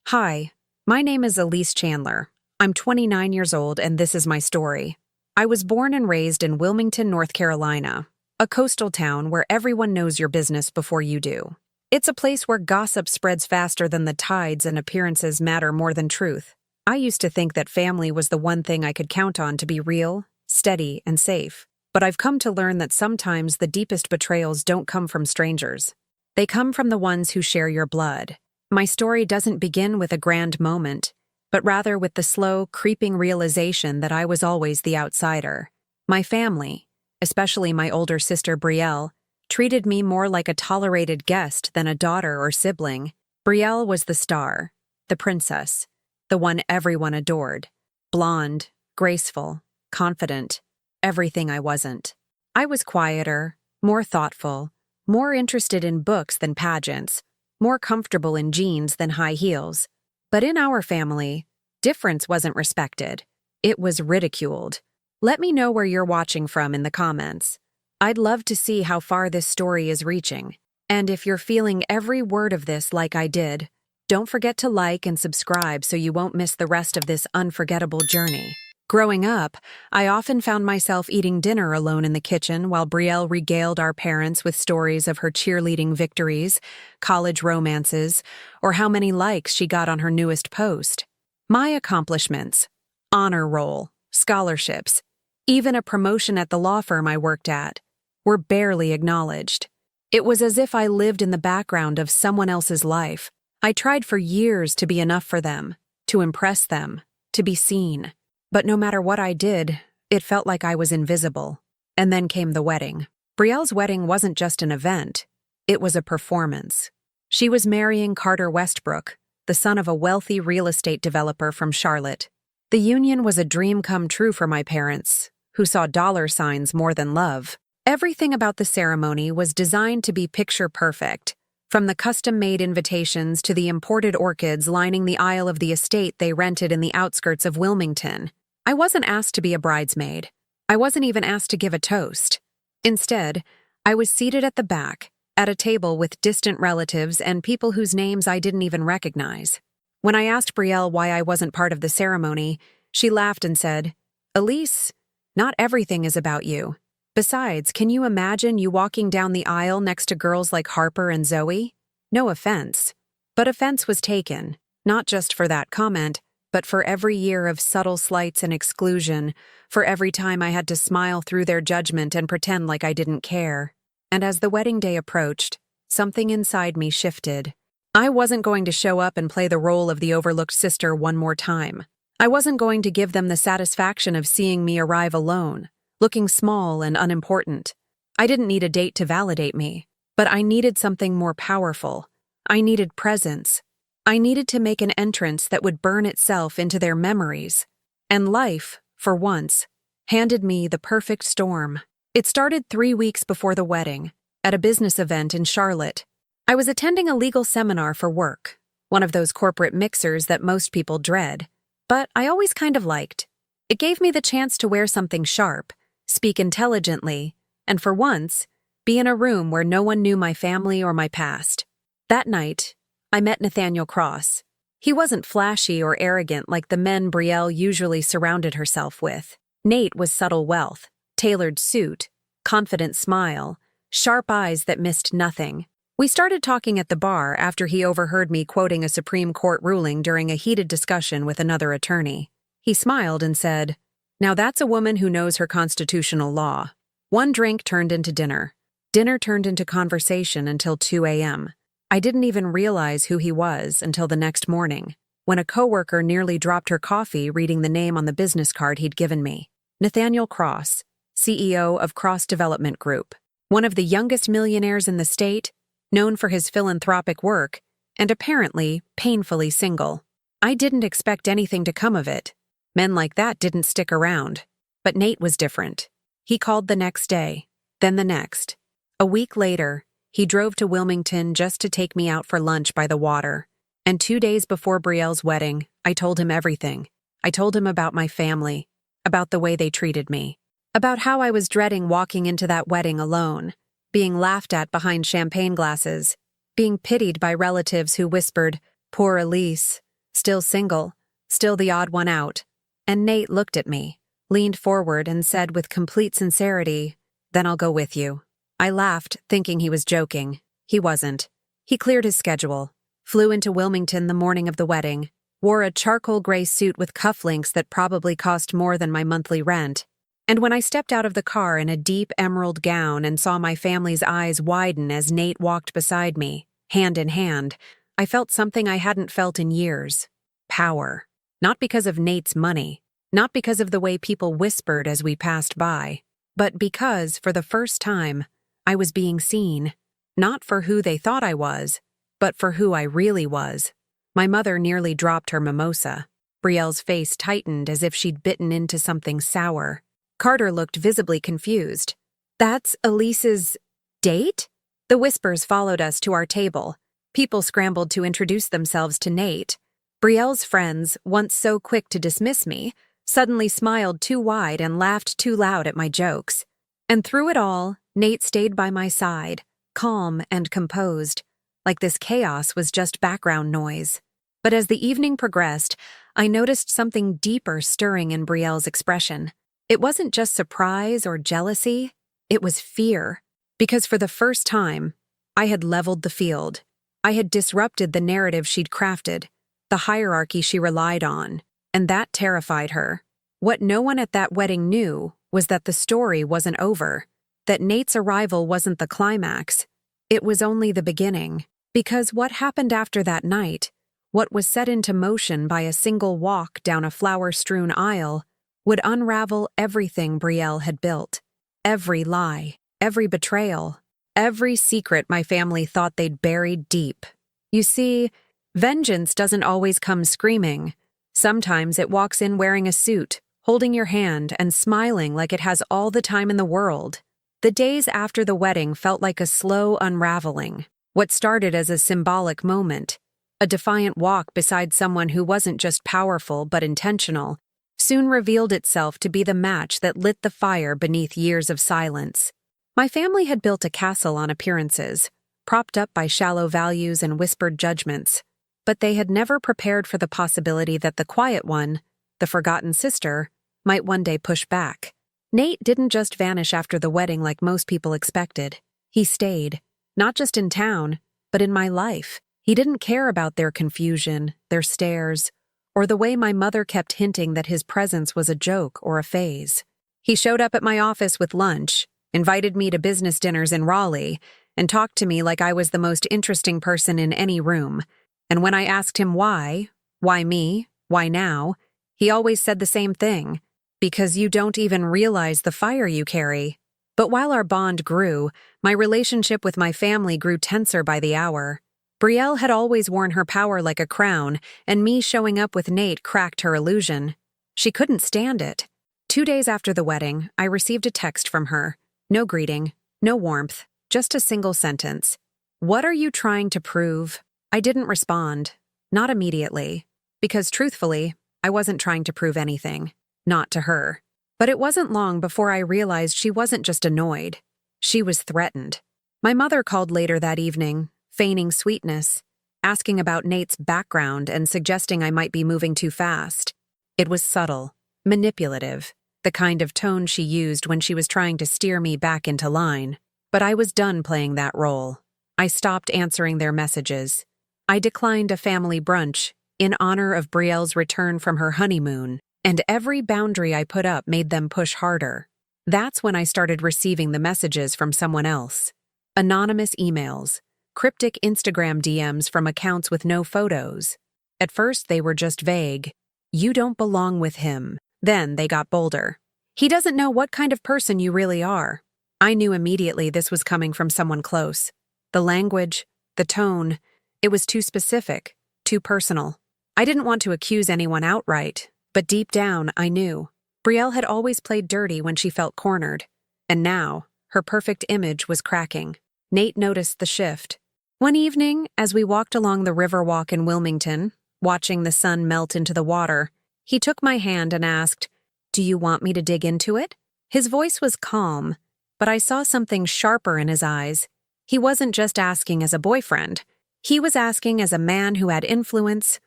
Hi, my name is Elise Chandler. I'm 29 years old and this is my story. I was born and raised in Wilmington, North Carolina, a coastal town where everyone knows your business before you do. It's a place where gossip spreads faster than the tides and appearances matter more than truth. I used to think that family was the one thing I could count on to be real, steady, and safe. But I've come to learn that sometimes the deepest betrayals don't come from strangers. They come from the ones who share your blood. My story doesn't begin with a grand moment, but rather with the slow, creeping realization that I was always the outsider. My family, especially my older sister Brielle, treated me more like a tolerated guest than a daughter or sibling. Brielle was the star, the princess, the one everyone adored. Blonde, graceful, confident, everything I wasn't. I was quieter, more thoughtful, more interested in books than pageants, more comfortable in jeans than high heels. But in our family, difference wasn't respected. It was ridiculed. Let me know where you're watching from in the comments. I'd love to see how far this story is reaching. And if you're feeling every word of this like I did, don't forget to like and subscribe so you won't miss the rest of this unforgettable journey. Growing up, I often found myself eating dinner alone in the kitchen while Brielle regaled our parents with stories of her cheerleading victories, college romances, or how many likes she got on her newest post. My accomplishments, honor roll, scholarships, even a promotion at the law firm I worked at, were barely acknowledged. It was as if I lived in the background of someone else's life. I tried for years to be enough for them, to impress them, to be seen. But no matter what I did, it felt like I was invisible. And then came the wedding. Brielle's wedding wasn't just an event, it was a performance. She was marrying Carter Westbrook, the son of a wealthy real estate developer from Charlotte. The union was a dream come true for my parents, who saw dollar signs more than love. Everything about the ceremony was designed to be picture perfect, from the custom-made invitations to the imported orchids lining the aisle of the estate they rented in the outskirts of Wilmington. I wasn't asked to be a bridesmaid. I wasn't even asked to give a toast. Instead, I was seated at the back, at a table with distant relatives and people whose names I didn't even recognize. When I asked Brielle why I wasn't part of the ceremony, she laughed and said, "Elise, not everything is about you. Besides, can you imagine you walking down the aisle next to girls like Harper and Zoe? No offense." But offense was taken, not just for that comment, but for every year of subtle slights and exclusion, for every time I had to smile through their judgment and pretend like I didn't care. And as the wedding day approached, something inside me shifted. I wasn't going to show up and play the role of the overlooked sister one more time. I wasn't going to give them the satisfaction of seeing me arrive alone, looking small and unimportant. I didn't need a date to validate me, but I needed something more powerful. I needed presence. I needed to make an entrance that would burn itself into their memories. And life, for once, handed me the perfect storm. It started 3 weeks before the wedding, at a business event in Charlotte. I was attending a legal seminar for work, one of those corporate mixers that most people dread, but I always kind of liked. It gave me the chance to wear something sharp, speak intelligently, and for once, be in a room where no one knew my family or my past. That night, I met Nathaniel Cross. He wasn't flashy or arrogant like the men Brielle usually surrounded herself with. Nate was subtle wealth, tailored suit, confident smile, sharp eyes that missed nothing. We started talking at the bar after he overheard me quoting a Supreme Court ruling during a heated discussion with another attorney. He smiled and said, "Now that's a woman who knows her constitutional law." One drink turned into dinner. Dinner turned into conversation until 2 a.m. I didn't even realize who he was until the next morning, when a coworker nearly dropped her coffee reading the name on the business card he'd given me. Nathaniel Cross, CEO of Cross Development Group, one of the youngest millionaires in the state, known for his philanthropic work, and apparently painfully single. I didn't expect anything to come of it. Men like that didn't stick around. But Nate was different. He called the next day, then the next. A week later, he drove to Wilmington just to take me out for lunch by the water. And 2 days before Brielle's wedding, I told him everything. I told him about my family, about the way they treated me, about how I was dreading walking into that wedding alone, being laughed at behind champagne glasses, being pitied by relatives who whispered, "Poor Elise," still single, still the odd one out. And Nate looked at me, leaned forward, and said with complete sincerity, "Then I'll go with you." I laughed, thinking he was joking. He wasn't. He cleared his schedule, flew into Wilmington the morning of the wedding, wore a charcoal gray suit with cufflinks that probably cost more than my monthly rent. And when I stepped out of the car in a deep emerald gown and saw my family's eyes widen as Nate walked beside me, hand in hand, I felt something I hadn't felt in years. Power. Not because of Nate's money, not because of the way people whispered as we passed by, but because, for the first time, I was being seen. Not for who they thought I was, but for who I really was. My mother nearly dropped her mimosa. Brielle's face tightened as if she'd bitten into something sour. Carter looked visibly confused. "That's Elise's date?" The whispers followed us to our table. People scrambled to introduce themselves to Nate. Brielle's friends, once so quick to dismiss me, suddenly smiled too wide and laughed too loud at my jokes. And through it all, Nate stayed by my side, calm and composed, like this chaos was just background noise. But as the evening progressed, I noticed something deeper stirring in Brielle's expression. It wasn't just surprise or jealousy, it was fear. Because for the first time, I had leveled the field. I had disrupted the narrative she'd crafted, the hierarchy she relied on, and that terrified her. What no one at that wedding knew was that the story wasn't over, that Nate's arrival wasn't the climax. It was only the beginning. Because what happened after that night, what was set into motion by a single walk down a flower-strewn aisle, would unravel everything Brielle had built. Every lie, every betrayal, every secret my family thought they'd buried deep. You see, vengeance doesn't always come screaming. Sometimes it walks in wearing a suit, holding your hand and smiling like it has all the time in the world. The days after the wedding felt like a slow unraveling. What started as a symbolic moment, a defiant walk beside someone who wasn't just powerful but intentional, soon revealed itself to be the match that lit the fire beneath years of silence. My family had built a castle on appearances, propped up by shallow values and whispered judgments, but they had never prepared for the possibility that the quiet one, the forgotten sister, might one day push back. Nate didn't just vanish after the wedding like most people expected. He stayed, not just in town, but in my life. He didn't care about their confusion, their stares, or the way my mother kept hinting that his presence was a joke or a phase. He showed up at my office with lunch, invited me to business dinners in Raleigh, and talked to me like I was the most interesting person in any room. And when I asked him why me, why now, he always said the same thing, because you don't even realize the fire you carry. But while our bond grew, my relationship with my family grew tenser by the hour. Brielle had always worn her power like a crown, and me showing up with Nate cracked her illusion. She couldn't stand it. 2 days after the wedding, I received a text from her. No greeting, no warmth, just a single sentence. "What are you trying to prove?" I didn't respond. Not immediately. Because truthfully, I wasn't trying to prove anything. Not to her. But it wasn't long before I realized she wasn't just annoyed. She was threatened. My mother called later that evening, feigning sweetness, asking about Nate's background and suggesting I might be moving too fast. It was subtle, manipulative, the kind of tone she used when she was trying to steer me back into line. But I was done playing that role. I stopped answering their messages. I declined a family brunch in honor of Brielle's return from her honeymoon, and every boundary I put up made them push harder. That's when I started receiving the messages from someone else. Anonymous emails, cryptic Instagram DMs from accounts with no photos. At first, they were just vague. "You don't belong with him." Then they got bolder. "He doesn't know what kind of person you really are." I knew immediately this was coming from someone close. The language, the tone, it was too specific, too personal. I didn't want to accuse anyone outright, but deep down, I knew. Brielle had always played dirty when she felt cornered, and now, her perfect image was cracking. Nate noticed the shift. One evening, as we walked along the Riverwalk in Wilmington, watching the sun melt into the water, he took my hand and asked, "Do you want me to dig into it?" His voice was calm, but I saw something sharper in his eyes. He wasn't just asking as a boyfriend. He was asking as a man who had influence,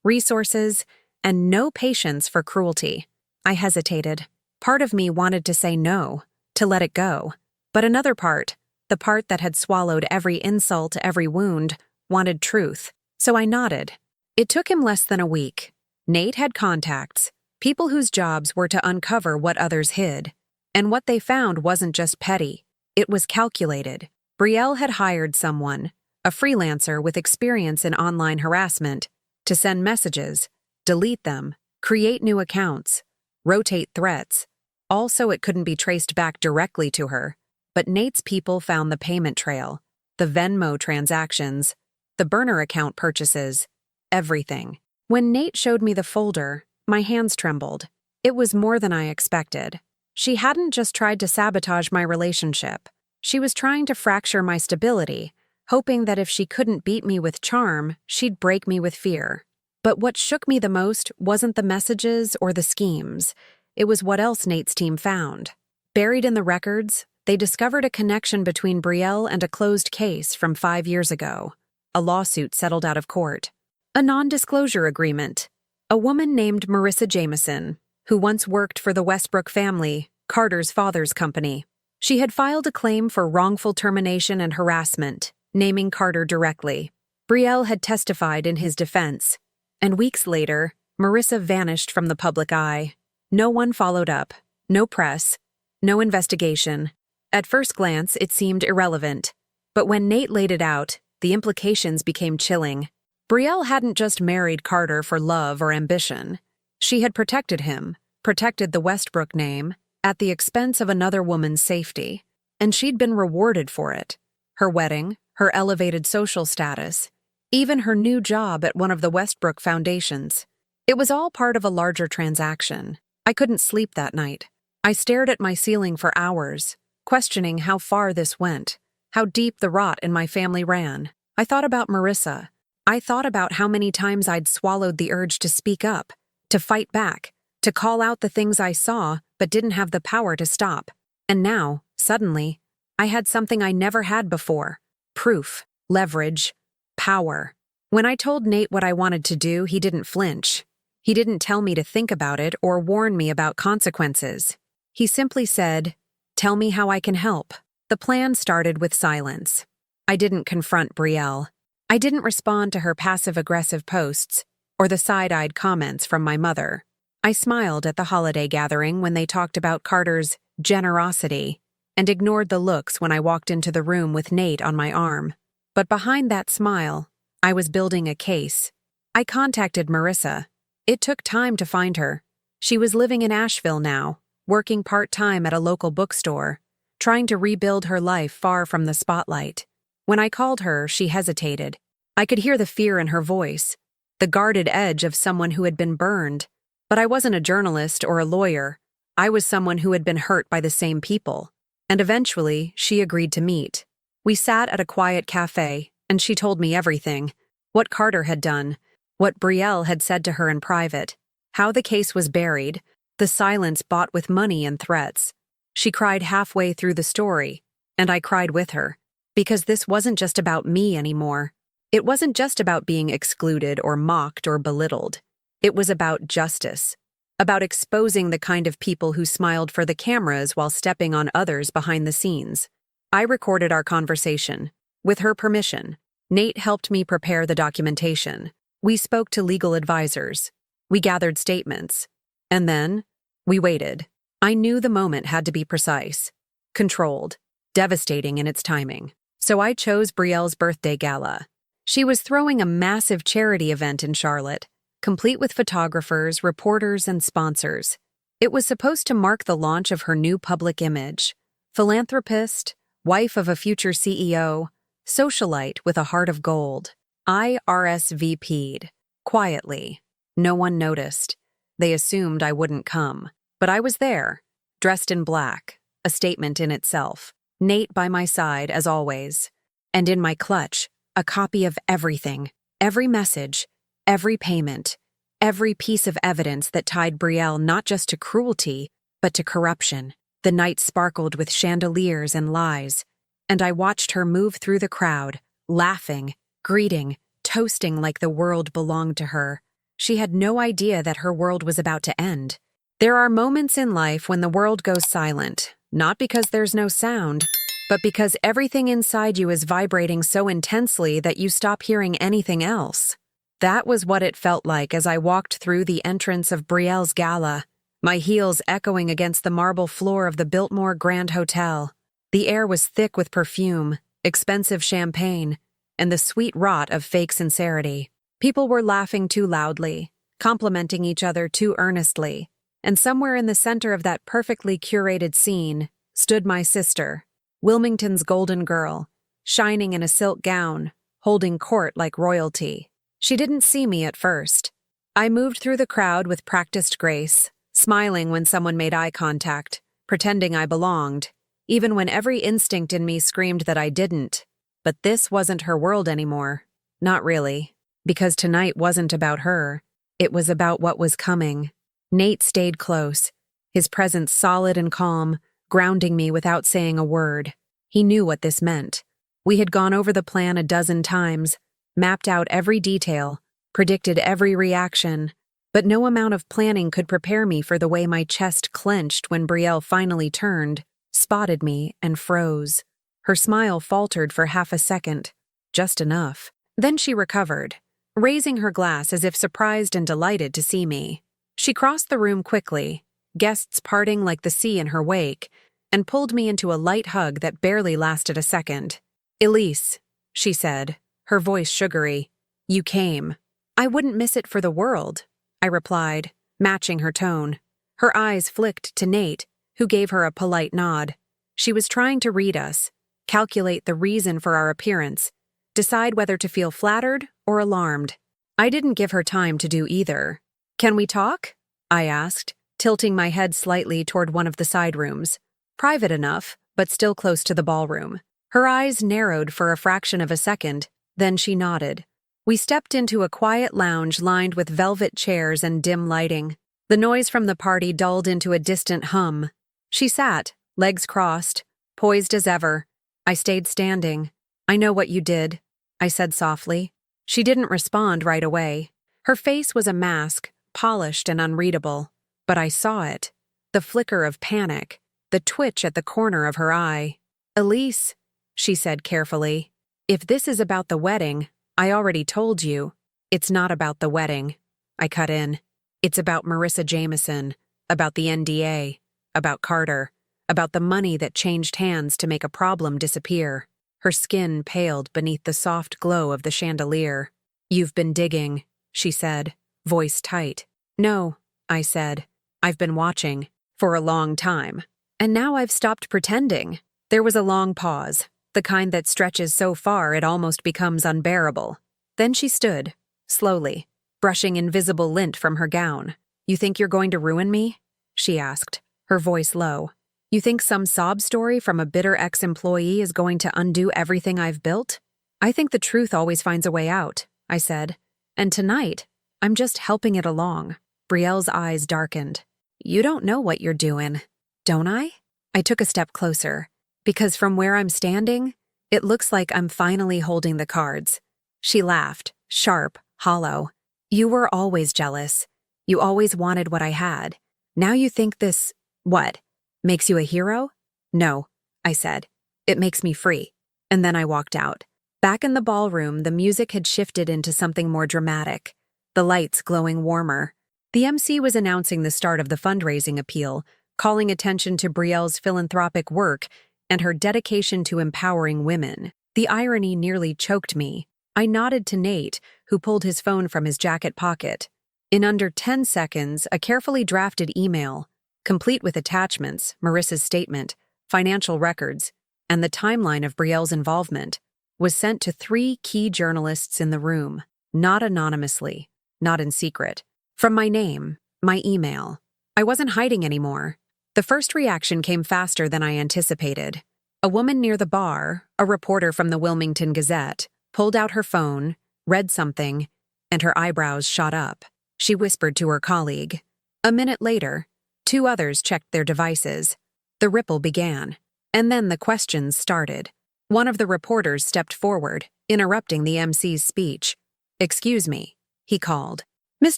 resources, and no patience for cruelty. I hesitated. Part of me wanted to say no, to let it go. But another part, the part that had swallowed every insult, every wound, wanted truth. So I nodded. It took him less than a week. Nate had contacts, people whose jobs were to uncover what others hid. And what they found wasn't just petty. It was calculated. Brielle had hired someone, a freelancer with experience in online harassment, to send messages, delete them, create new accounts, rotate threats, all so it couldn't be traced back directly to her. But Nate's people found the payment trail, the Venmo transactions, the burner account purchases, everything. When Nate showed me the folder, my hands trembled. It was more than I expected. She hadn't just tried to sabotage my relationship. She was trying to fracture my stability, hoping that if she couldn't beat me with charm, she'd break me with fear. But what shook me the most wasn't the messages or the schemes. It was what else Nate's team found. Buried in the records, they discovered a connection between Brielle and a closed case from 5 years ago. A lawsuit settled out of court. A non-disclosure agreement. A woman named Marissa Jameson, who once worked for the Westbrook family, Carter's father's company. She had filed a claim for wrongful termination and harassment, naming Carter directly. Brielle had testified in his defense. And weeks later, Marissa vanished from the public eye. No one followed up. No press. No investigation. At first glance, it seemed irrelevant. But when Nate laid it out, the implications became chilling. Brielle hadn't just married Carter for love or ambition. She had protected him, protected the Westbrook name, at the expense of another woman's safety. And she'd been rewarded for it. Her wedding, her elevated social status, even her new job at one of the Westbrook foundations. It was all part of a larger transaction. I couldn't sleep that night. I stared at my ceiling for hours, questioning how far this went, how deep the rot in my family ran. I thought about Marissa. I thought about how many times I'd swallowed the urge to speak up, to fight back, to call out the things I saw but didn't have the power to stop. And now, suddenly, I had something I never had before. Proof, leverage, power. When I told Nate what I wanted to do, he didn't flinch. He didn't tell me to think about it or warn me about consequences. He simply said, "Tell me how I can help." The plan started with silence. I didn't confront Brielle. I didn't respond to her passive-aggressive posts or the side-eyed comments from my mother. I smiled at the holiday gathering when they talked about Carter's generosity and ignored the looks when I walked into the room with Nate on my arm. But behind that smile, I was building a case. I contacted Marissa. It took time to find her. She was living in Asheville now, working part-time at a local bookstore, trying to rebuild her life far from the spotlight. When I called her, she hesitated. I could hear the fear in her voice, the guarded edge of someone who had been burned. But I wasn't a journalist or a lawyer. I was someone who had been hurt by the same people. And eventually, she agreed to meet. We sat at a quiet cafe, and she told me everything. What Carter had done, what Brielle had said to her in private, how the case was buried, the silence bought with money and threats. She cried halfway through the story, and I cried with her. Because this wasn't just about me anymore. It wasn't just about being excluded or mocked or belittled. It was about justice, about exposing the kind of people who smiled for the cameras while stepping on others behind the scenes. I recorded our conversation. With her permission, Nate helped me prepare the documentation. We spoke to legal advisors. We gathered statements. And then, we waited. I knew the moment had to be precise, controlled, devastating in its timing. So I chose Brielle's birthday gala. She was throwing a massive charity event in Charlotte, complete with photographers, reporters, and sponsors. It was supposed to mark the launch of her new public image. Philanthropist, wife of a future CEO, socialite with a heart of gold. I RSVP'd. Quietly. No one noticed. They assumed I wouldn't come. But I was there, dressed in black, a statement in itself. Nate by my side, as always. And in my clutch, a copy of everything, every message, every payment, every piece of evidence that tied Brielle not just to cruelty, but to corruption. The night sparkled with chandeliers and lies, and I watched her move through the crowd, laughing, greeting, toasting like the world belonged to her. She had no idea that her world was about to end. There are moments in life when the world goes silent, not because there's no sound, but because everything inside you is vibrating so intensely that you stop hearing anything else. That was what it felt like as I walked through the entrance of Brielle's gala, my heels echoing against the marble floor of the Biltmore Grand Hotel. The air was thick with perfume, expensive champagne, and the sweet rot of fake sincerity. People were laughing too loudly, complimenting each other too earnestly, and somewhere in the center of that perfectly curated scene stood my sister, Wilmington's golden girl, shining in a silk gown, holding court like royalty. She didn't see me at first. I moved through the crowd with practiced grace, smiling when someone made eye contact, pretending I belonged, even when every instinct in me screamed that I didn't. But this wasn't her world anymore. Not really. Because tonight wasn't about her. It was about what was coming. Nate stayed close, his presence solid and calm, grounding me without saying a word. He knew what this meant. We had gone over the plan a dozen times, mapped out every detail, predicted every reaction, but no amount of planning could prepare me for the way my chest clenched when Brielle finally turned, spotted me, and froze. Her smile faltered for half a second, just enough. Then she recovered, raising her glass as if surprised and delighted to see me. She crossed the room quickly, guests parting like the sea in her wake, and pulled me into a light hug that barely lasted a second. "Elise," she said, her voice sugary, "you came." "I wouldn't miss it for the world," I replied, matching her tone. Her eyes flicked to Nate, who gave her a polite nod. She was trying to read us, calculate the reason for our appearance, decide whether to feel flattered or alarmed. I didn't give her time to do either. "Can we talk?" I asked, tilting my head slightly toward one of the side rooms. Private enough, but still close to the ballroom. Her eyes narrowed for a fraction of a second, then she nodded. We stepped into a quiet lounge lined with velvet chairs and dim lighting. The noise from the party dulled into a distant hum. She sat, legs crossed, poised as ever. I stayed standing. "I know what you did," I said softly. She didn't respond right away. Her face was a mask, polished and unreadable. But I saw it. The flicker of panic, the twitch at the corner of her eye. "Elise," she said carefully, "if this is about the wedding, I already told you. It's not about the wedding." I cut in. "It's about Marissa Jameson, about the NDA, about Carter, about the money that changed hands to make a problem disappear." Her skin paled beneath the soft glow of the chandelier. "You've been digging," she said, voice tight. "No," I said. "I've been watching. For a long time. And now I've stopped pretending." There was a long pause, the kind that stretches so far it almost becomes unbearable. Then she stood, slowly, brushing invisible lint from her gown. "You think you're going to ruin me?" she asked, her voice low. "You think some sob story from a bitter ex-employee is going to undo everything I've built?" "I think the truth always finds a way out," I said. "And tonight, I'm just helping it along." Brielle's eyes darkened. "You don't know what you're doing, don't I?" I took a step closer, because from where I'm standing, it looks like I'm finally holding the cards. She laughed, sharp, hollow. "You were always jealous. You always wanted what I had. Now you think this, what, makes you a hero?" "No," I said. "It makes me free." And then I walked out. Back in the ballroom, the music had shifted into something more dramatic, the lights glowing warmer. The MC was announcing the start of the fundraising appeal, calling attention to Brielle's philanthropic work and her dedication to empowering women. The irony nearly choked me. I nodded to Nate, who pulled his phone from his jacket pocket. In under 10 seconds, a carefully drafted email, complete with attachments, Marissa's statement, financial records, and the timeline of Brielle's involvement, was sent to 3 key journalists in the room, not anonymously, not in secret. From my name, my email. I wasn't hiding anymore. The first reaction came faster than I anticipated. A woman near the bar, a reporter from the Wilmington Gazette, pulled out her phone, read something, and her eyebrows shot up. She whispered to her colleague. A minute later, 2 others checked their devices. The ripple began, and then the questions started. One of the reporters stepped forward, interrupting the MC's speech. "Excuse me," he called. Miss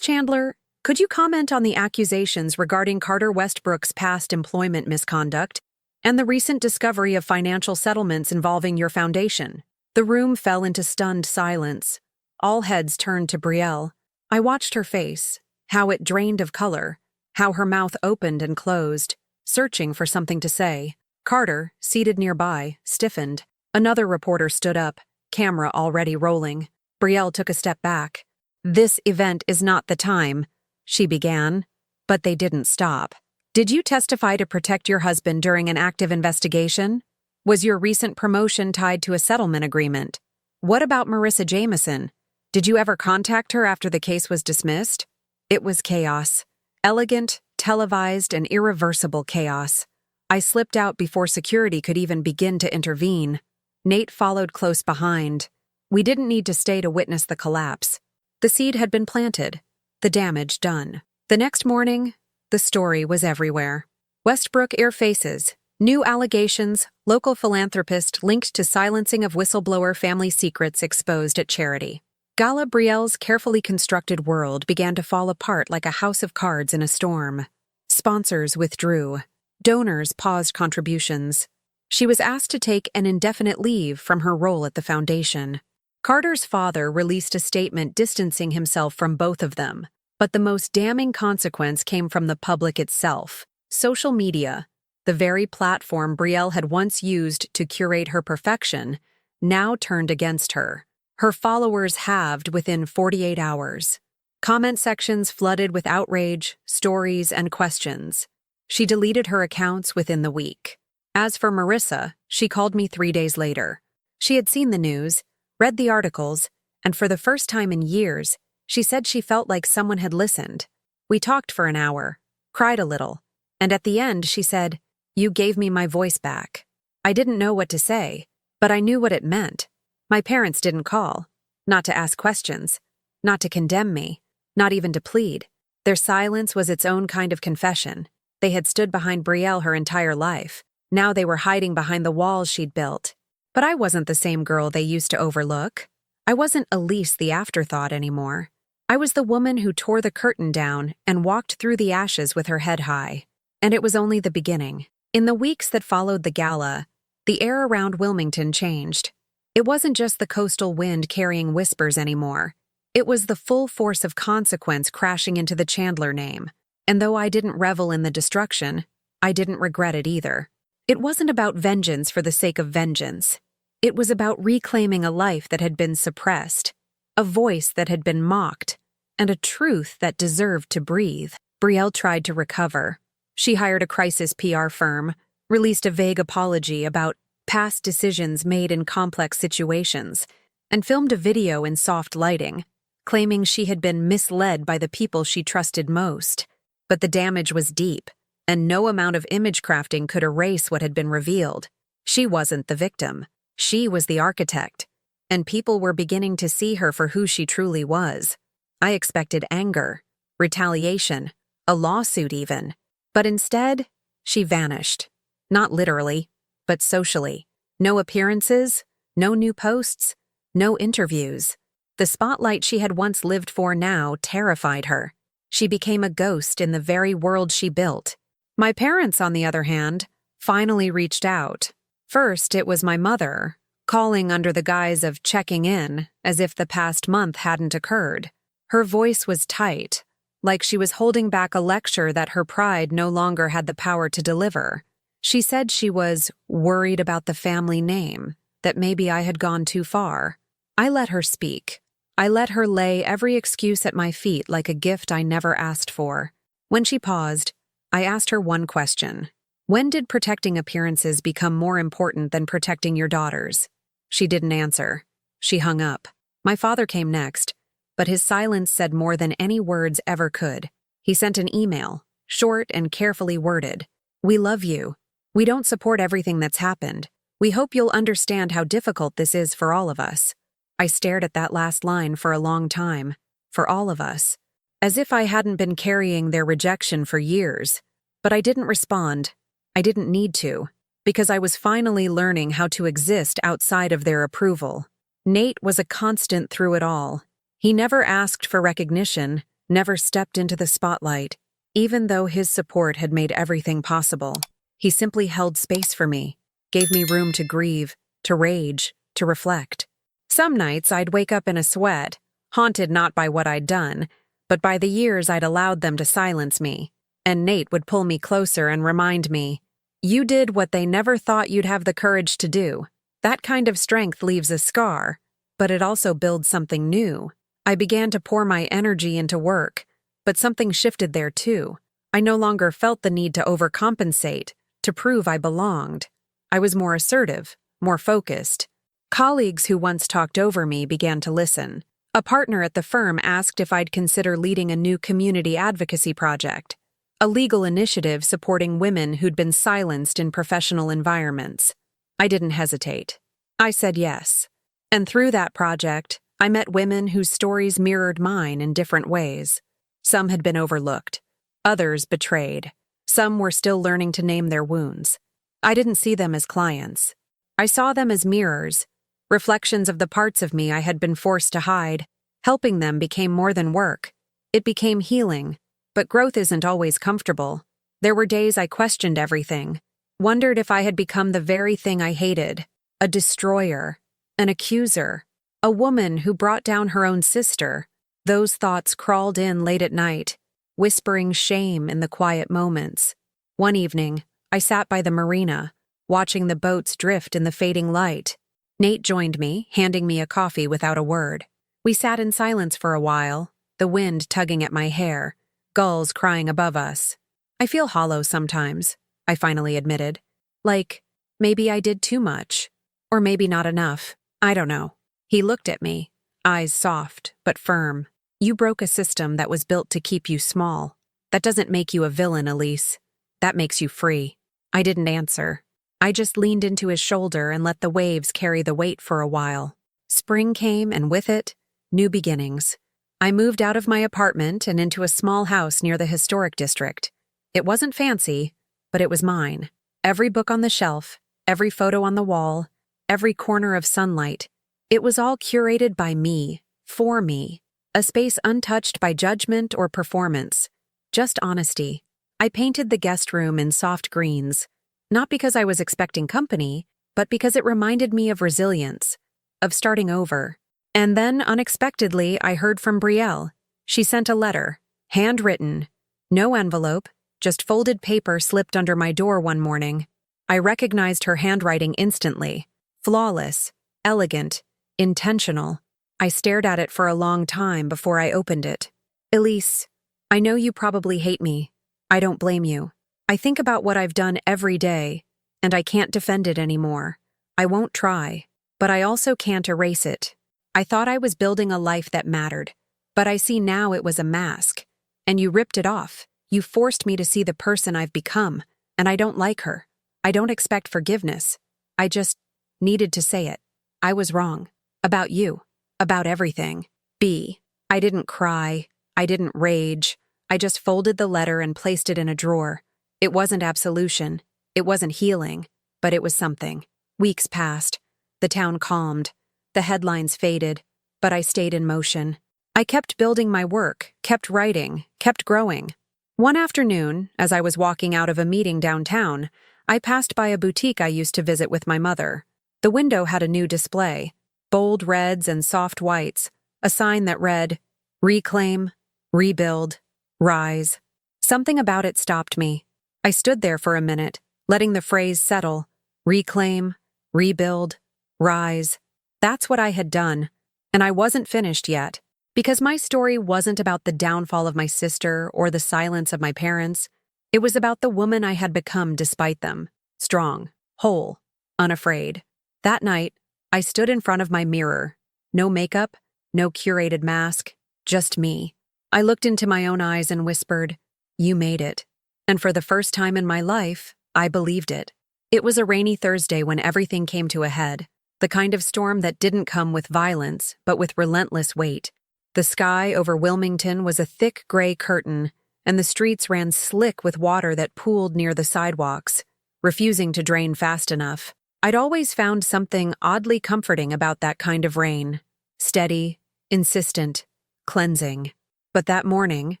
Chandler, could you comment on the accusations regarding Carter Westbrook's past employment misconduct and the recent discovery of financial settlements involving your foundation? The room fell into stunned silence. All heads turned to Brielle. I watched her face, how it drained of color, how her mouth opened and closed, searching for something to say. Carter, seated nearby, stiffened. Another reporter stood up, camera already rolling. Brielle took a step back. "This event is not the time," she began, but they didn't stop. "Did you testify to protect your husband during an active investigation? Was your recent promotion tied to a settlement agreement? What about Marissa Jameson? Did you ever contact her after the case was dismissed?" It was chaos. Elegant, televised, and irreversible chaos. I slipped out before security could even begin to intervene. Nate followed close behind. We didn't need to stay to witness the collapse. The seed had been planted, the damage done. The next morning, the story was everywhere. Westbrook Air Faces, new allegations, local philanthropist linked to silencing of whistleblower family secrets exposed at charity. Gala Brielle's carefully constructed world began to fall apart like a house of cards in a storm. Sponsors withdrew. Donors paused contributions. She was asked to take an indefinite leave from her role at the foundation. Carter's father released a statement distancing himself from both of them, but the most damning consequence came from the public itself. Social media, the very platform Brielle had once used to curate her perfection, now turned against her. Her followers halved within 48 hours. Comment sections flooded with outrage, stories, and questions. She deleted her accounts within the week. As for Marissa, she called me 3 days later. She had seen the news, read the articles, and for the first time in years, she said she felt like someone had listened. We talked for an hour, cried a little, and at the end she said, "You gave me my voice back." I didn't know what to say, but I knew what it meant. My parents didn't call, not to ask questions, not to condemn me, not even to plead. Their silence was its own kind of confession. They had stood behind Brielle her entire life. Now they were hiding behind the walls she'd built. But I wasn't the same girl they used to overlook. I wasn't Elise the afterthought anymore. I was the woman who tore the curtain down and walked through the ashes with her head high. And it was only the beginning. In the weeks that followed the gala, the air around Wilmington changed. It wasn't just the coastal wind carrying whispers anymore. It was the full force of consequence crashing into the Chandler name. And though I didn't revel in the destruction, I didn't regret it either. It wasn't about vengeance for the sake of vengeance. It was about reclaiming a life that had been suppressed, a voice that had been mocked, and a truth that deserved to breathe. Brielle tried to recover. She hired a crisis PR firm, released a vague apology about past decisions made in complex situations, and filmed a video in soft lighting, claiming she had been misled by the people she trusted most. But the damage was deep, and no amount of image crafting could erase what had been revealed. She wasn't the victim. She was the architect, and people were beginning to see her for who she truly was. I expected anger, retaliation, a lawsuit even. But instead, she vanished. Not literally, but socially. No appearances, no new posts, no interviews. The spotlight she had once lived for now terrified her. She became a ghost in the very world she built. My parents, on the other hand, finally reached out. First, it was my mother, calling under the guise of checking in, as if the past month hadn't occurred. Her voice was tight, like she was holding back a lecture that her pride no longer had the power to deliver. She said she was worried about the family name, that maybe I had gone too far. I let her speak. I let her lay every excuse at my feet like a gift I never asked for. When she paused, I asked her one question. When did protecting appearances become more important than protecting your daughters? She didn't answer. She hung up. My father came next, but his silence said more than any words ever could. He sent an email, short and carefully worded. "We love you. We don't support everything that's happened. We hope you'll understand how difficult this is for all of us." I stared at that last line for a long time. For all of us. As if I hadn't been carrying their rejection for years. But I didn't respond. I didn't need to, because I was finally learning how to exist outside of their approval. Nate was a constant through it all. He never asked for recognition, never stepped into the spotlight, even though his support had made everything possible. He simply held space for me, gave me room to grieve, to rage, to reflect. Some nights I'd wake up in a sweat, haunted not by what I'd done, but by the years I'd allowed them to silence me. And Nate would pull me closer and remind me, "You did what they never thought you'd have the courage to do." That kind of strength leaves a scar, but it also builds something new. I began to pour my energy into work, but something shifted there too. I no longer felt the need to overcompensate, to prove I belonged. I was more assertive, more focused. Colleagues who once talked over me began to listen. A partner at the firm asked if I'd consider leading a new community advocacy project, a legal initiative supporting women who'd been silenced in professional environments. I didn't hesitate. I said yes. And through that project, I met women whose stories mirrored mine in different ways. Some had been overlooked, others betrayed. Some were still learning to name their wounds. I didn't see them as clients. I saw them as mirrors, reflections of the parts of me I had been forced to hide. Helping them became more than work. It became healing. But growth isn't always comfortable. There were days I questioned everything, wondered if I had become the very thing I hated, a destroyer, an accuser, a woman who brought down her own sister. Those thoughts crawled in late at night, whispering shame in the quiet moments. One evening, I sat by the marina, watching the boats drift in the fading light. Nate joined me, handing me a coffee without a word. We sat in silence for a while, the wind tugging at my hair, gulls crying above us. "I feel hollow sometimes," I finally admitted. "Like, maybe I did too much. Or maybe not enough. I don't know." He looked at me, eyes soft but firm. "You broke a system that was built to keep you small. That doesn't make you a villain, Elise. That makes you free." I didn't answer. I just leaned into his shoulder and let the waves carry the weight for a while. Spring came, and with it, new beginnings. I moved out of my apartment and into a small house near the historic district. It wasn't fancy, but it was mine. Every book on the shelf, every photo on the wall, every corner of sunlight. It was all curated by me, for me. A space untouched by judgment or performance. Just honesty. I painted the guest room in soft greens, not because I was expecting company, but because it reminded me of resilience, of starting over. And then, unexpectedly, I heard from Brielle. She sent a letter, handwritten, no envelope, just folded paper slipped under my door one morning. I recognized her handwriting instantly. Flawless, elegant, intentional. I stared at it for a long time before I opened it. "Elise, I know you probably hate me. I don't blame you. I think about what I've done every day, and I can't defend it anymore. I won't try, but I also can't erase it. I thought I was building a life that mattered, but I see now it was a mask. And you ripped it off. You forced me to see the person I've become, and I don't like her. I don't expect forgiveness. I just needed to say it. I was wrong. About you. About everything. I didn't cry. I didn't rage. I just folded the letter and placed it in a drawer. It wasn't absolution. It wasn't healing, but it was something. Weeks passed. The town calmed. The headlines faded, but I stayed in motion. I kept building my work, kept writing, kept growing. One afternoon, as I was walking out of a meeting downtown, I passed by a boutique I used to visit with my mother. The window had a new display, bold reds and soft whites, a sign that read, "Reclaim, Rebuild, Rise." Something about it stopped me. I stood there for a minute, letting the phrase settle. Reclaim, rebuild, rise. That's what I had done, and I wasn't finished yet. Because my story wasn't about the downfall of my sister or the silence of my parents. It was about the woman I had become despite them. Strong, whole, unafraid. That night, I stood in front of my mirror. No makeup, no curated mask, just me. I looked into my own eyes and whispered, "You made it." And for the first time in my life, I believed it. It was a rainy Thursday when everything came to a head. The kind of storm that didn't come with violence, but with relentless weight. The sky over Wilmington was a thick gray curtain, and the streets ran slick with water that pooled near the sidewalks, refusing to drain fast enough. I'd always found something oddly comforting about that kind of rain. Steady, insistent, cleansing. But that morning,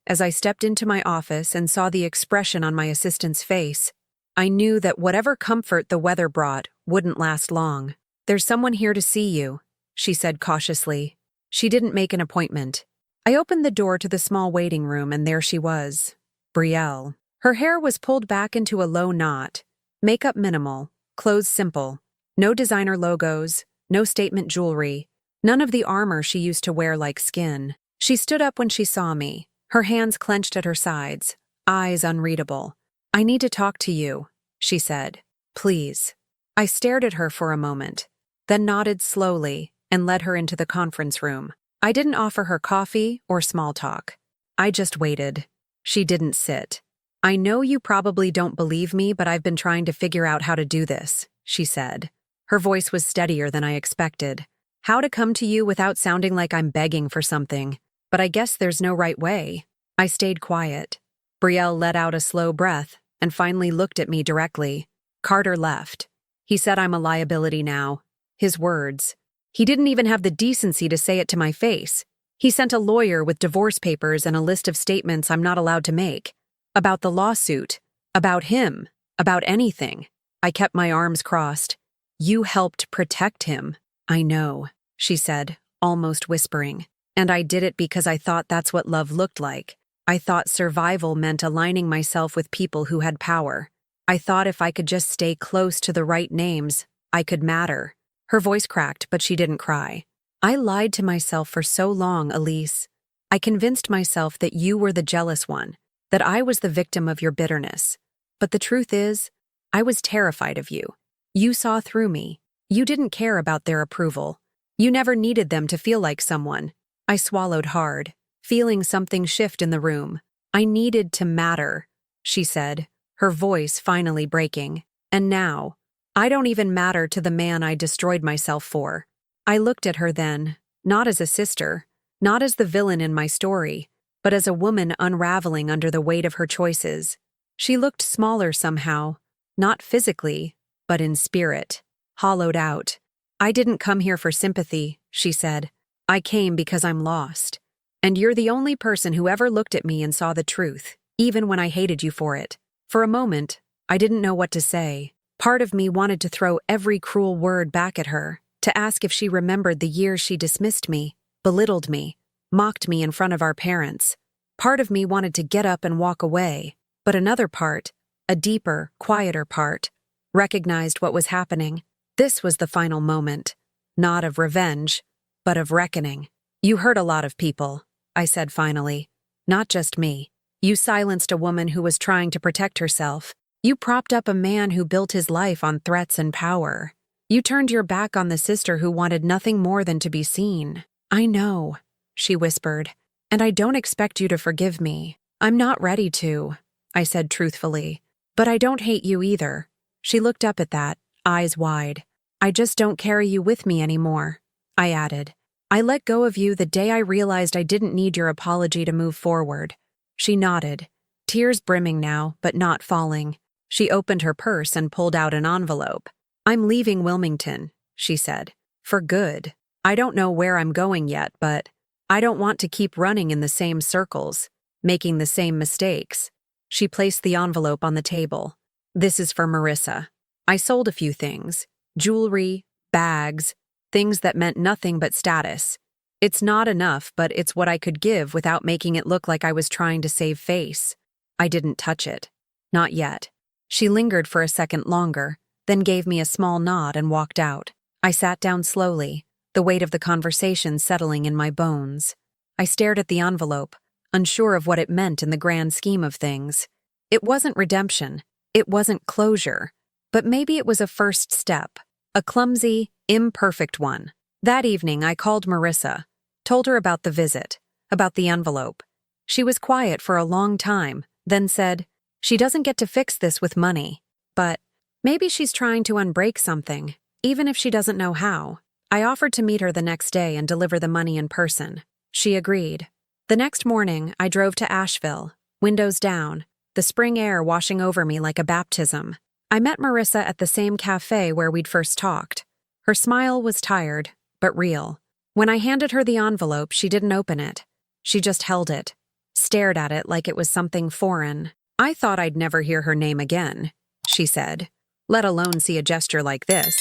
as I stepped into my office and saw the expression on my assistant's face, I knew that whatever comfort the weather brought wouldn't last long. "There's someone here to see you," she said cautiously. She didn't make an appointment. I opened the door to the small waiting room, and there she was, Brielle. Her hair was pulled back into a low knot, makeup minimal, clothes simple, no designer logos, no statement jewelry, none of the armor she used to wear like skin. She stood up when she saw me, her hands clenched at her sides, eyes unreadable. "I need to talk to you," she said. "Please." I stared at her for a moment, then nodded slowly and led her into the conference room. I didn't offer her coffee or small talk. I just waited. She didn't sit. "I know you probably don't believe me, but I've been trying to figure out how to do this," she said. Her voice was steadier than I expected. "How to come to you without sounding like I'm begging for something. But I guess there's no right way." I stayed quiet. Brielle let out a slow breath and finally looked at me directly. "Carter left. He said I'm a liability now." His words. He didn't even have the decency to say it to my face. He sent a lawyer with divorce papers and a list of statements I'm not allowed to make. About the lawsuit. About him. About anything. I kept my arms crossed. "You helped protect him." "I know," she said, almost whispering. "And I did it because I thought that's what love looked like. I thought survival meant aligning myself with people who had power. I thought if I could just stay close to the right names, I could matter." Her voice cracked, but she didn't cry. "I lied to myself for so long, Elise. I convinced myself that you were the jealous one, that I was the victim of your bitterness. But the truth is, I was terrified of you. You saw through me. You didn't care about their approval. You never needed them to feel like someone." I swallowed hard, feeling something shift in the room. "I needed to matter," she said, her voice finally breaking. "And now, I don't even matter to the man I destroyed myself for." I looked at her then, not as a sister, not as the villain in my story, but as a woman unraveling under the weight of her choices. She looked smaller somehow, not physically, but in spirit, hollowed out. "I didn't come here for sympathy," she said. "I came because I'm lost. And you're the only person who ever looked at me and saw the truth, even when I hated you for it." For a moment, I didn't know what to say. Part of me wanted to throw every cruel word back at her, to ask if she remembered the years she dismissed me, belittled me, mocked me in front of our parents. Part of me wanted to get up and walk away, but another part, a deeper, quieter part, recognized what was happening. This was the final moment, not of revenge, but of reckoning. "You hurt a lot of people," I said finally. "Not just me. You silenced a woman who was trying to protect herself. You propped up a man who built his life on threats and power. You turned your back on the sister who wanted nothing more than to be seen." "I know," she whispered, "and I don't expect you to forgive me. I'm not ready to," I said truthfully. "But I don't hate you either." She looked up at that, eyes wide. "I just don't carry you with me anymore," I added. "I let go of you the day I realized I didn't need your apology to move forward." She nodded, tears brimming now, but not falling. She opened her purse and pulled out an envelope. "I'm leaving Wilmington," she said. "For good. I don't know where I'm going yet, but I don't want to keep running in the same circles, making the same mistakes." She placed the envelope on the table. "This is for Marissa. I sold a few things. Jewelry, bags, things that meant nothing but status. It's not enough, but it's what I could give without making it look like I was trying to save face." I didn't touch it. Not yet. She lingered for a second longer, then gave me a small nod and walked out. I sat down slowly, the weight of the conversation settling in my bones. I stared at the envelope, unsure of what it meant in the grand scheme of things. It wasn't redemption. It wasn't closure. But maybe it was a first step, a clumsy, imperfect one. That evening, I called Marissa, told her about the visit, about the envelope. She was quiet for a long time, then said, "She doesn't get to fix this with money, but maybe she's trying to unbreak something, even if she doesn't know how." I offered to meet her the next day and deliver the money in person. She agreed. The next morning, I drove to Asheville, windows down, the spring air washing over me like a baptism. I met Marissa at the same cafe where we'd first talked. Her smile was tired, but real. When I handed her the envelope, she didn't open it. She just held it, stared at it like it was something foreign. "I thought I'd never hear her name again," she said, "let alone see a gesture like this.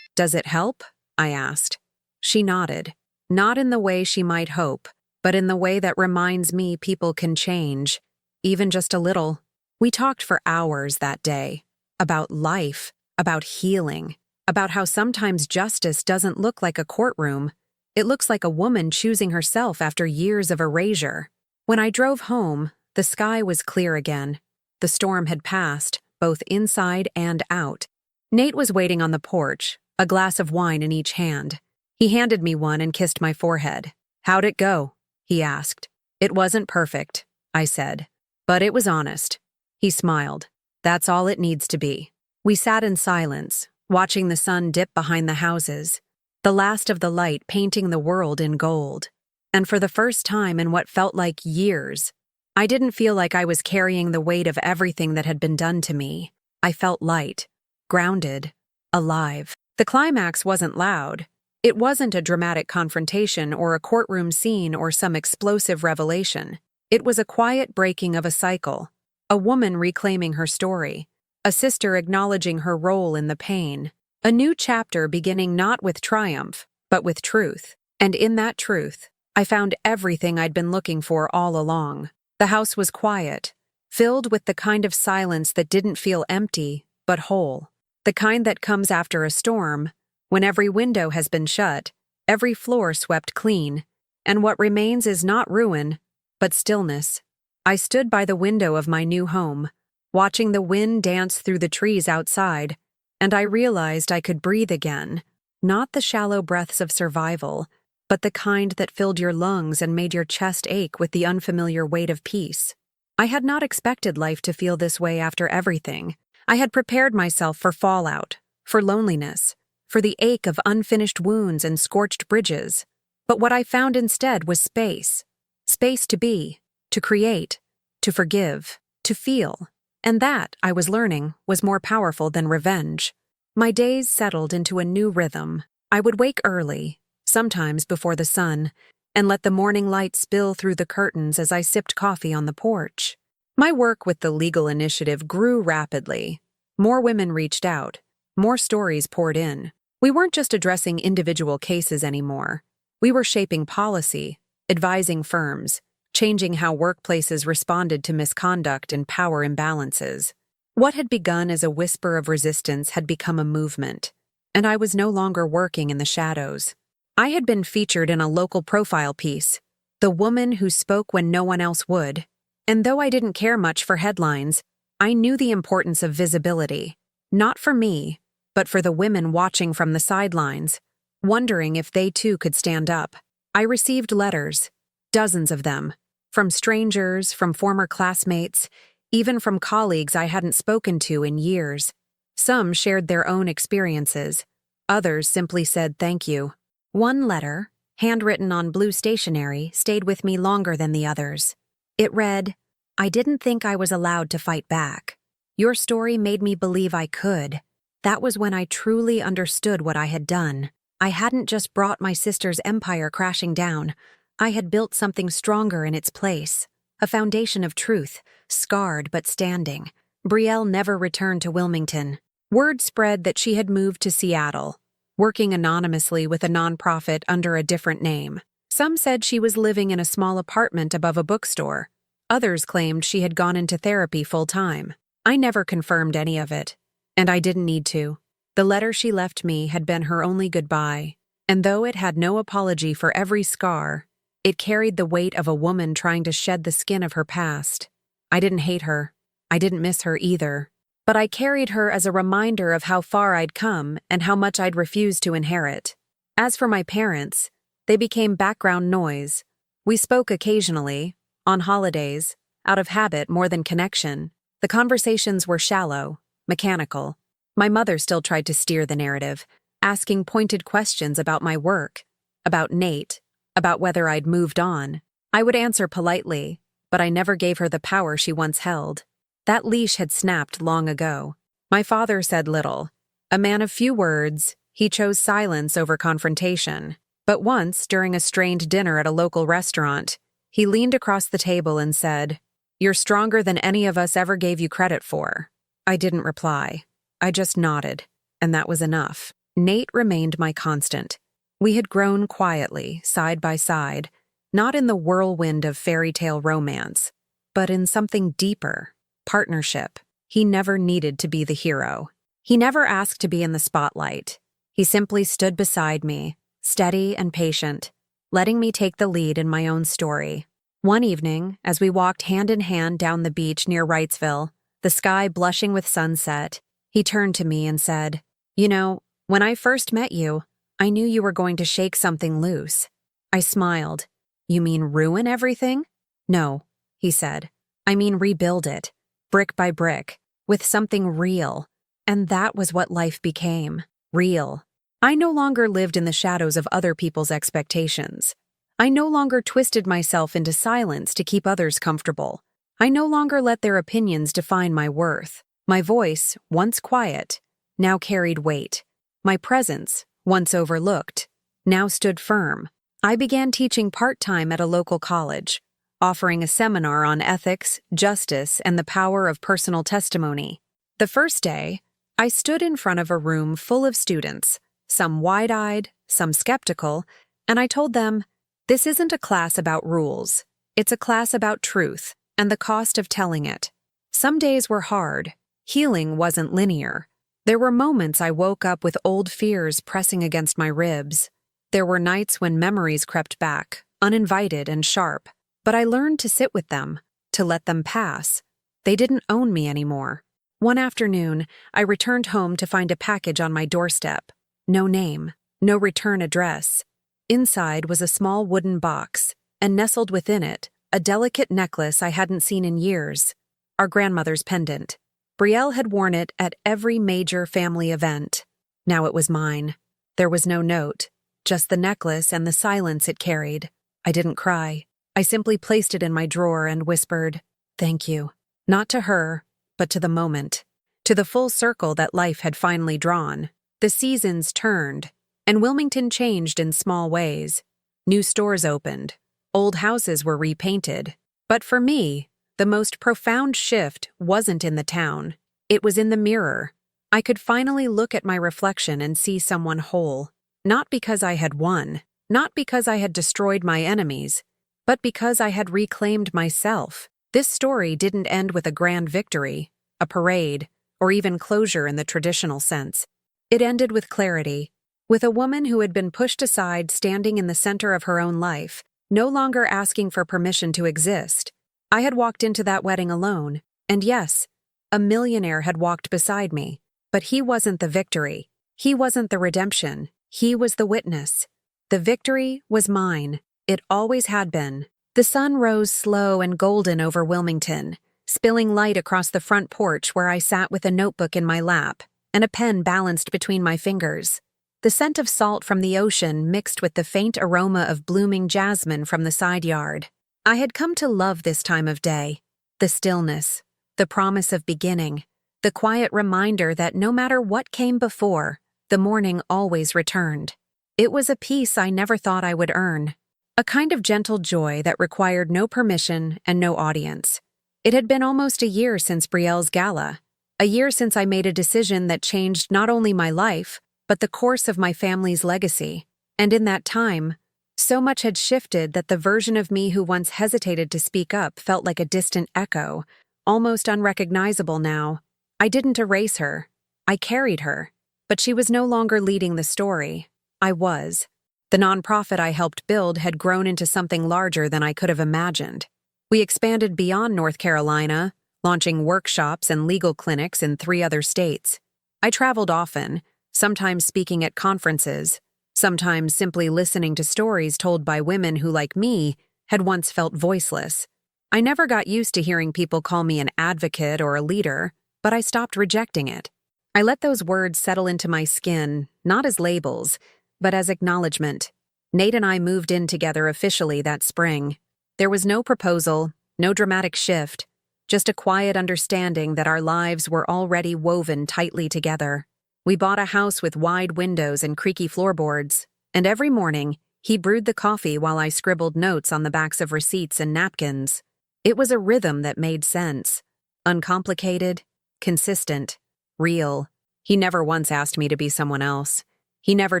Does it help?" I asked. She nodded, not in the way she might hope, but in the way that reminds me people can change, even just a little. We talked for hours that day, about life, about healing, about how sometimes justice doesn't look like a courtroom. It looks like a woman choosing herself after years of erasure. When I drove home, the sky was clear again. The storm had passed, both inside and out. Nate was waiting on the porch, a glass of wine in each hand. He handed me one and kissed my forehead. "How'd it go?" he asked. "It wasn't perfect," I said, "but it was honest." He smiled. "That's all it needs to be." We sat in silence, watching the sun dip behind the houses, the last of the light painting the world in gold. And for the first time in what felt like years, I didn't feel like I was carrying the weight of everything that had been done to me. I felt light, grounded, alive. The climax wasn't loud. It wasn't a dramatic confrontation or a courtroom scene or some explosive revelation. It was a quiet breaking of a cycle, a woman reclaiming her story, a sister acknowledging her role in the pain, a new chapter beginning not with triumph, but with truth. And in that truth, I found everything I'd been looking for all along. The house was quiet, filled with the kind of silence that didn't feel empty, but whole. The kind that comes after a storm, when every window has been shut, every floor swept clean, and what remains is not ruin, but stillness. I stood by the window of my new home, watching the wind dance through the trees outside, and I realized I could breathe again, not the shallow breaths of survival, but the kind that filled your lungs and made your chest ache with the unfamiliar weight of peace. I had not expected life to feel this way after everything. I had prepared myself for fallout, for loneliness, for the ache of unfinished wounds and scorched bridges. But what I found instead was space. Space to be, to create, to forgive, to feel. And that, I was learning, was more powerful than revenge. My days settled into a new rhythm. I would wake early, sometimes before the sun, and let the morning light spill through the curtains as I sipped coffee on the porch. My work with the legal initiative grew rapidly. More women reached out. More stories poured in. We weren't just addressing individual cases anymore. We were shaping policy, advising firms, changing how workplaces responded to misconduct and power imbalances. What had begun as a whisper of resistance had become a movement, and I was no longer working in the shadows. I had been featured in a local profile piece, "The Woman Who Spoke When No One Else Would," and though I didn't care much for headlines, I knew the importance of visibility, not for me, but for the women watching from the sidelines, wondering if they too could stand up. I received letters, dozens of them, from strangers, from former classmates, even from colleagues I hadn't spoken to in years. Some shared their own experiences. Others simply said thank you. One letter, handwritten on blue stationery, stayed with me longer than the others. It read, "I didn't think I was allowed to fight back. Your story made me believe I could. That was when I truly understood what I had done. I hadn't just brought my sister's empire crashing down. I had built something stronger in its place. A foundation of truth, scarred but standing." Brielle never returned to Wilmington. Word spread that she had moved to Seattle, working anonymously with a nonprofit under a different name. Some said she was living in a small apartment above a bookstore. Others claimed she had gone into therapy full-time. I never confirmed any of it, and I didn't need to. The letter she left me had been her only goodbye, and though it had no apology for every scar, it carried the weight of a woman trying to shed the skin of her past. I didn't hate her. I didn't miss her either. But I carried her as a reminder of how far I'd come and how much I'd refused to inherit. As for my parents, they became background noise. We spoke occasionally, on holidays, out of habit more than connection. The conversations were shallow, mechanical. My mother still tried to steer the narrative, asking pointed questions about my work, about Nate, about whether I'd moved on. I would answer politely, but I never gave her the power she once held. That leash had snapped long ago. My father said little. A man of few words, he chose silence over confrontation. But once, during a strained dinner at a local restaurant, He leaned across the table and said, "You're stronger than any of us ever gave you credit for." I didn't reply. I just nodded, and that was enough. Nate remained my constant. We had grown quietly, side by side, not in the whirlwind of fairy tale romance, but in something deeper, partnership. He never needed to be the hero. He never asked to be in the spotlight. He simply stood beside me, steady and patient, letting me take the lead in my own story. One evening, as we walked hand in hand down the beach near Wrightsville, the sky blushing with sunset, he turned to me and said, "You know, when I first met you, I knew you were going to shake something loose." I smiled. "You mean ruin everything?" "No," he said. "I mean rebuild it, brick by brick, with something real." And that was what life became, real. I no longer lived in the shadows of other people's expectations. I no longer twisted myself into silence to keep others comfortable. I no longer let their opinions define my worth. My voice, once quiet, now carried weight. My presence, once overlooked, now stood firm. I began teaching part-time at a local college, offering a seminar on ethics, justice, and the power of personal testimony. The first day, I stood in front of a room full of students, some wide-eyed, some skeptical, and I told them, "This isn't a class about rules. It's a class about truth and the cost of telling it." Some days were hard. Healing wasn't linear. There were moments I woke up with old fears pressing against my ribs. There were nights when memories crept back, uninvited and sharp, but I learned to sit with them, to let them pass. They didn't own me anymore. One afternoon, I returned home to find a package on my doorstep. No name, no return address. Inside was a small wooden box, and nestled within it, a delicate necklace I hadn't seen in years. Our grandmother's pendant. Brielle had worn it at every major family event. Now it was mine. There was no note, just the necklace and the silence it carried. I didn't cry. I simply placed it in my drawer and whispered, "Thank you." Not to her, but to the moment, to the full circle that life had finally drawn. The seasons turned, and Wilmington changed in small ways. New stores opened, old houses were repainted. But for me, the most profound shift wasn't in the town. It was in the mirror. I could finally look at my reflection and see someone whole. Not because I had won, not because I had destroyed my enemies, but because I had reclaimed myself. This story didn't end with a grand victory, a parade, or even closure in the traditional sense. It ended with clarity, with a woman who had been pushed aside standing in the center of her own life, no longer asking for permission to exist. I had walked into that wedding alone, and yes, a millionaire had walked beside me, but he wasn't the victory. He wasn't the redemption. He was the witness. The victory was mine. It always had been. The sun rose slow and golden over Wilmington, spilling light across the front porch where I sat with a notebook in my lap and a pen balanced between my fingers. The scent of salt from the ocean mixed with the faint aroma of blooming jasmine from the side yard. I had come to love this time of day. The stillness, the promise of beginning, the quiet reminder that no matter what came before, the morning always returned. It was a peace I never thought I would earn. A kind of gentle joy that required no permission and no audience. It had been almost a year since Brielle's gala, a year since I made a decision that changed not only my life, but the course of my family's legacy. And in that time, so much had shifted that the version of me who once hesitated to speak up felt like a distant echo, almost unrecognizable now. I didn't erase her. I carried her. But she was no longer leading the story. I was. The nonprofit I helped build had grown into something larger than I could have imagined. We expanded beyond North Carolina, launching workshops and legal clinics in 3 other states. I traveled often, sometimes speaking at conferences, sometimes simply listening to stories told by women who, like me, had once felt voiceless. I never got used to hearing people call me an advocate or a leader, but I stopped rejecting it. I let those words settle into my skin, not as labels, but as acknowledgement. Nate and I moved in together officially that spring. There was no proposal, no dramatic shift, just a quiet understanding that our lives were already woven tightly together. We bought a house with wide windows and creaky floorboards, and every morning, He brewed the coffee while I scribbled notes on the backs of receipts and napkins. It was a rhythm that made sense. Uncomplicated, consistent, real. He never once asked me to be someone else. He never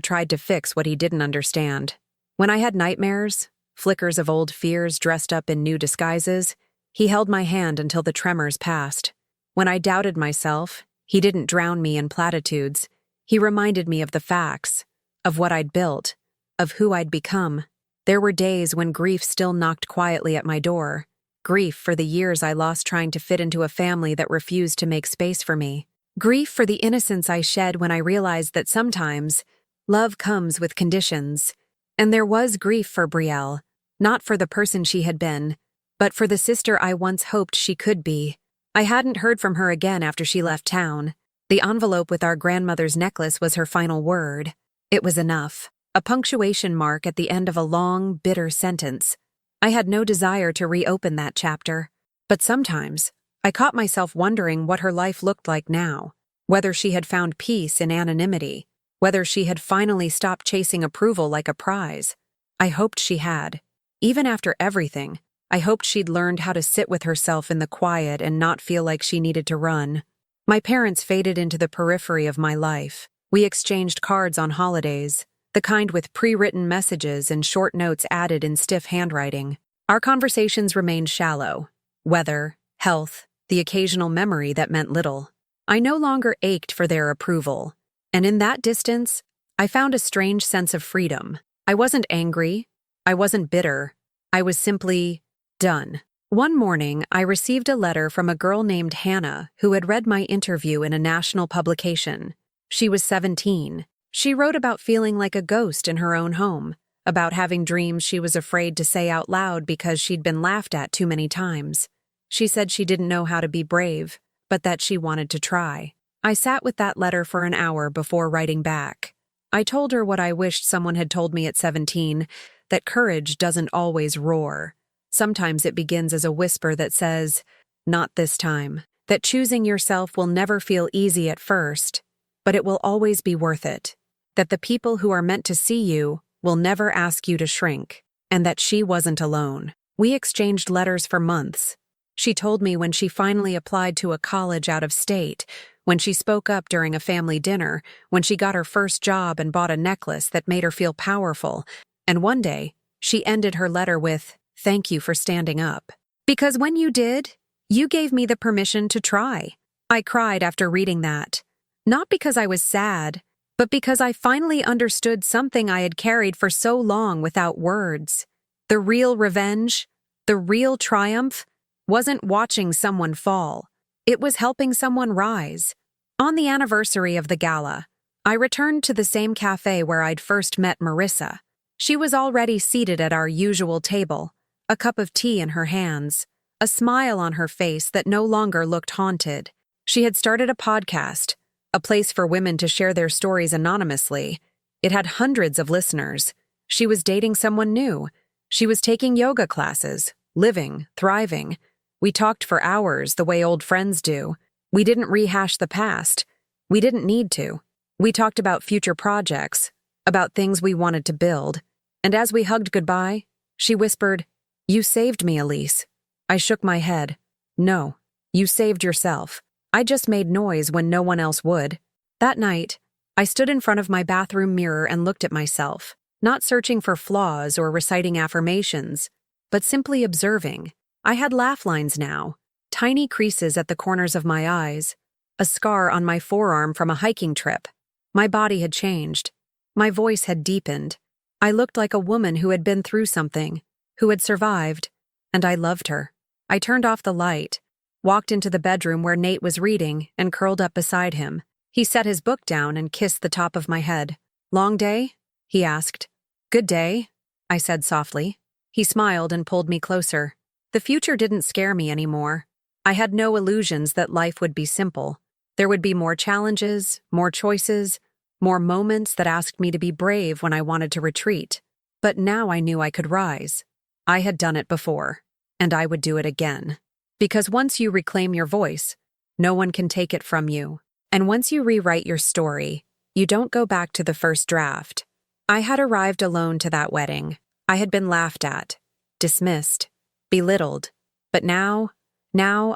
tried to fix what he didn't understand. When I had nightmares, flickers of old fears dressed up in new disguises, he held my hand until the tremors passed. When I doubted myself, he didn't drown me in platitudes. He reminded me of the facts, of what I'd built, of who I'd become. There were days when grief still knocked quietly at my door. Grief for the years I lost trying to fit into a family that refused to make space for me. Grief for the innocence I shed when I realized that sometimes love comes with conditions. And there was grief for Brielle, not for the person she had been, but for the sister I once hoped she could be. I hadn't heard from her again after she left town. The envelope with our grandmother's necklace was her final word. It was enough, a punctuation mark at the end of a long, bitter sentence. I had no desire to reopen that chapter, but sometimes I caught myself wondering what her life looked like now, whether she had found peace in anonymity, whether she had finally stopped chasing approval like a prize. I hoped she had. Even after everything, I hoped she'd learned how to sit with herself in the quiet and not feel like she needed to run. My parents faded into the periphery of my life. We exchanged cards on holidays, the kind with pre-written messages and short notes added in stiff handwriting. Our conversations remained shallow. Weather, health, the occasional memory that meant little. I no longer ached for their approval. And in that distance, I found a strange sense of freedom. I wasn't angry. I wasn't bitter. I was simply done. One morning, I received a letter from a girl named Hannah who had read my interview in a national publication. She was 17. She wrote about feeling like a ghost in her own home, about having dreams she was afraid to say out loud because she'd been laughed at too many times. She said she didn't know how to be brave, but that she wanted to try. I sat with that letter for an hour before writing back. I told her what I wished someone had told me at 17, that courage doesn't always roar. Sometimes it begins as a whisper that says, "Not this time." That choosing yourself will never feel easy at first, but it will always be worth it. That the people who are meant to see you will never ask you to shrink, and that she wasn't alone. We exchanged letters for months. She told me when she finally applied to a college out of state, when she spoke up during a family dinner, when she got her first job and bought a necklace that made her feel powerful, and one day, she ended her letter with, "Thank you for standing up. Because when you did, you gave me the permission to try." I cried after reading that. Not because I was sad, but because I finally understood something I had carried for so long without words. The real revenge, the real triumph, wasn't watching someone fall. It was helping someone rise. On the anniversary of the gala, I returned to the same cafe where I'd first met Marissa. She was already seated at our usual table, a cup of tea in her hands, a smile on her face that no longer looked haunted. She had started a podcast, a place for women to share their stories anonymously. It had hundreds of listeners. She was dating someone new. She was taking yoga classes, living, thriving. We talked for hours the way old friends do. We didn't rehash the past. We didn't need to. We talked about future projects, about things we wanted to build. And as we hugged goodbye, she whispered, "You saved me, Elise." I shook my head. "No, you saved yourself. I just made noise when no one else would." That night, I stood in front of my bathroom mirror and looked at myself, not searching for flaws or reciting affirmations, but simply observing. I had laugh lines now, tiny creases at the corners of my eyes, a scar on my forearm from a hiking trip. My body had changed. My voice had deepened. I looked like a woman who had been through something, who had survived, and I loved her. I turned off the light, walked into the bedroom where Nate was reading, and curled up beside him. He set his book down and kissed the top of my head. "Long day?" he asked. "Good day," I said softly. He smiled and pulled me closer. The future didn't scare me anymore. I had no illusions that life would be simple. There would be more challenges, more choices, more moments that asked me to be brave when I wanted to retreat. But now I knew I could rise. I had done it before, and I would do it again. Because once you reclaim your voice, no one can take it from you. And once you rewrite your story, you don't go back to the first draft. I had arrived alone to that wedding. I had been laughed at, dismissed, belittled. But now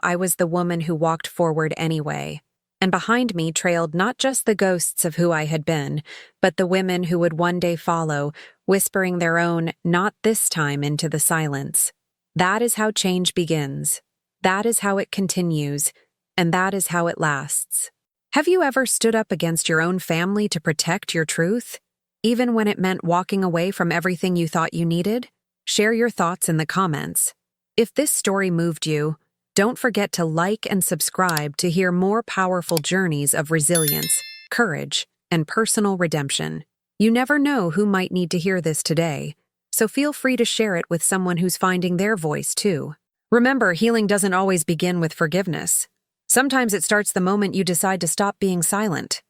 I was the woman who walked forward anyway. And behind me trailed not just the ghosts of who I had been, but the women who would one day follow, whispering their own "not this time" into the silence. That is how change begins. That is how it continues. And that is how it lasts. Have you ever stood up against your own family to protect your truth, even when it meant walking away from everything you thought you needed? Share your thoughts in the comments. If this story moved you, don't forget to like and subscribe to hear more powerful journeys of resilience, courage, and personal redemption. You never know who might need to hear this today, so feel free to share it with someone who's finding their voice too. Remember, healing doesn't always begin with forgiveness. Sometimes it starts the moment you decide to stop being silent.